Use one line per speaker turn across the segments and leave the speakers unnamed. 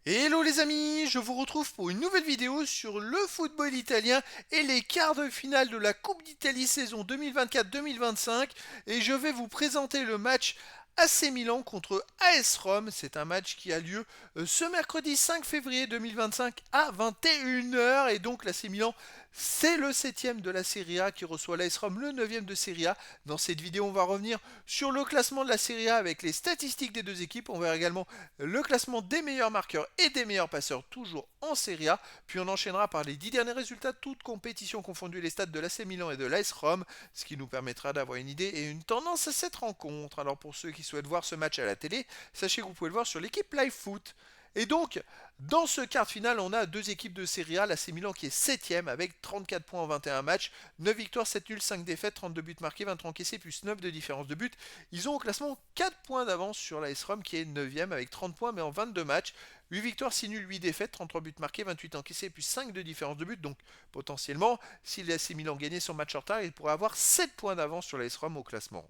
Hello les amis, je vous retrouve pour une nouvelle vidéo sur le football italien et les quarts de finale de la Coupe d'Italie saison 2024-2025 et je vais vous présenter le match AC Milan contre AS Rome. C'est un match qui a lieu ce mercredi 5 février 2025 à 21 h et donc l'AC Milan c'est le septième de la Serie A qui reçoit l'AS Rome le neuvième de Serie A. Dans cette vidéo on va revenir sur le classement de la Serie A avec les statistiques des deux équipes. On verra également le classement des meilleurs marqueurs et des meilleurs passeurs toujours en Serie A, puis on enchaînera par les 10 derniers résultats, toutes compétitions confondues, les stats de l'AC Milan et de l'AS Rome, ce qui nous permettra d'avoir une idée et une tendance à cette rencontre. Alors pour ceux qui souhaitent voir ce match à la télé, sachez que vous pouvez le voir sur l'équipe Live Foot. Et donc, dans ce quart de finale, on a deux équipes de Serie A, l'AC Milan qui est 7ème avec 34 points en 21 matchs, 9 victoires, 7 nuls, 5 défaites, 32 buts marqués, 23 encaissés, plus 9 de différence de but. Ils ont au classement 4 points d'avance sur l'AS Rome qui est 9ème avec 30 points mais en 22 matchs. 8 victoires, 6 nuls, 8 défaites, 33 buts marqués, 28 encaissés, plus 5 de différence de but. Donc potentiellement, si l'AC Milan gagnait son match en retard, il pourrait avoir 7 points d'avance sur l'AS Rome au classement.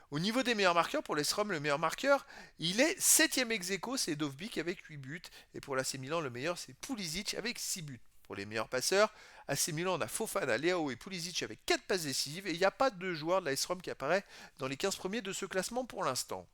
Au niveau des meilleurs marqueurs, pour l'AS Rome, le meilleur marqueur, il est 7ème ex aequo, c'est Dovbyk avec 8 buts. Et pour l'AC Milan, le meilleur, c'est Pulisic avec 6 buts. Pour les meilleurs passeurs, AC Milan, on a Fofana, Leao et Pulisic avec 4 passes décisives. Et il n'y a pas de joueur de l'AS Rome qui apparaît dans les 15 premiers de ce classement pour l'instant.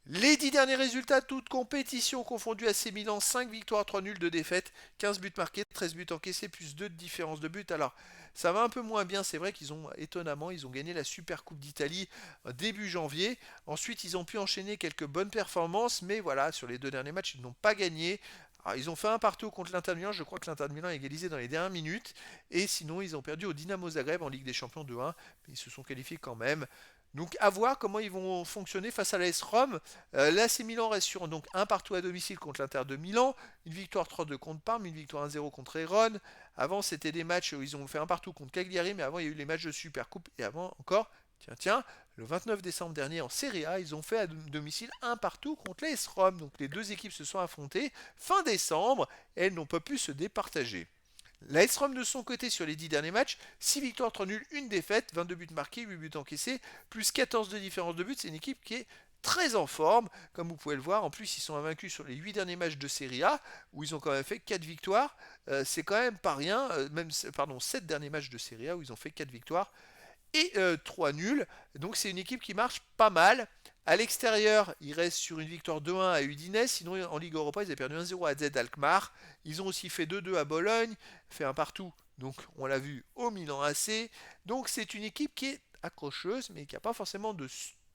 Les 10 derniers résultats, toutes compétitions confondues, AC Milan, 5 victoires, 3 nuls, 2 défaites, 15 buts marqués, 13 buts encaissés, plus 2 de différence de but. Alors, ça va un peu moins bien, c'est vrai qu'ils ont, étonnamment, ils ont gagné la Super Coupe d'Italie début janvier. Ensuite, ils ont pu enchaîner quelques bonnes performances, mais voilà, sur les deux derniers matchs, ils n'ont pas gagné. Alors, ils ont fait un partout contre l'Inter Milan, je crois que l'Inter Milan a égalisé dans les dernières minutes, et sinon, ils ont perdu au Dynamo Zagreb en Ligue des Champions 2-1, mais ils se sont qualifiés quand même. Donc à voir comment ils vont fonctionner face à l'AS Rome. L'AC Milan reste sur donc un partout à domicile contre l'Inter de Milan, une victoire 3-2 contre Parme, une victoire 1-0 contre Héron. Avant c'était des matchs où ils ont fait un partout contre Cagliari, mais avant il y a eu les matchs de Supercoupe et avant encore, tiens, le 29 décembre dernier en Serie A, ils ont fait à domicile un partout contre l'AS Rome. Donc les deux équipes se sont affrontées fin décembre et elles n'ont pas pu se départager. La S-Rom de son côté sur les 10 derniers matchs, 6 victoires, 3 nuls, 1 défaite, 22 buts marqués, 8 buts encaissés, plus 14 de différence de but. C'est une équipe qui est très en forme, comme vous pouvez le voir. En plus, ils sont invaincus sur les 8 derniers matchs de Serie A, où ils ont quand même fait 4 victoires. C'est quand même pas rien, même, pardon, 7 derniers matchs de Serie A, où ils ont fait 4 victoires et 3 nuls. Donc c'est une équipe qui marche pas mal. À l'extérieur, ils restent sur une victoire 2-1 à Udinese. Sinon, en Ligue Europa, ils avaient perdu 1-0 à Z Alkmaar. Ils ont aussi fait 2-2 à Bologne, fait un partout. Donc, on l'a vu au Milan AC. Donc, c'est une équipe qui est accrocheuse, mais qui n'a pas forcément de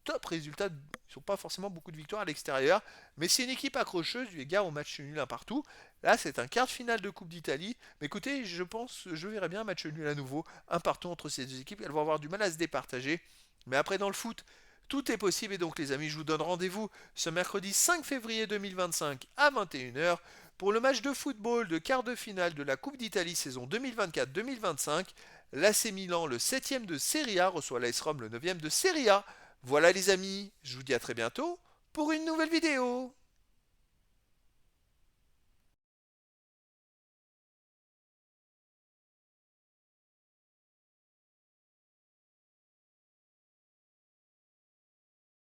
top résultats. Ils n'ont pas forcément beaucoup de victoires à l'extérieur. Mais c'est une équipe accrocheuse, eu égard au match nul un partout. Là, c'est un quart de finale de Coupe d'Italie. Mais écoutez, je pense, je verrai bien un match nul à nouveau, un partout entre ces deux équipes. Elles vont avoir du mal à se départager. Mais après, dans le foot, tout est possible. Et donc, les amis, je vous donne rendez-vous ce mercredi 5 février 2025 à 21 h pour le match de football de quart de finale de la Coupe d'Italie saison 2024-2025. L'AC Milan, le 7ème de Serie A, reçoit l'AS Rome, le 9ème de Serie A. Voilà les amis, je vous dis à très bientôt pour une nouvelle vidéo.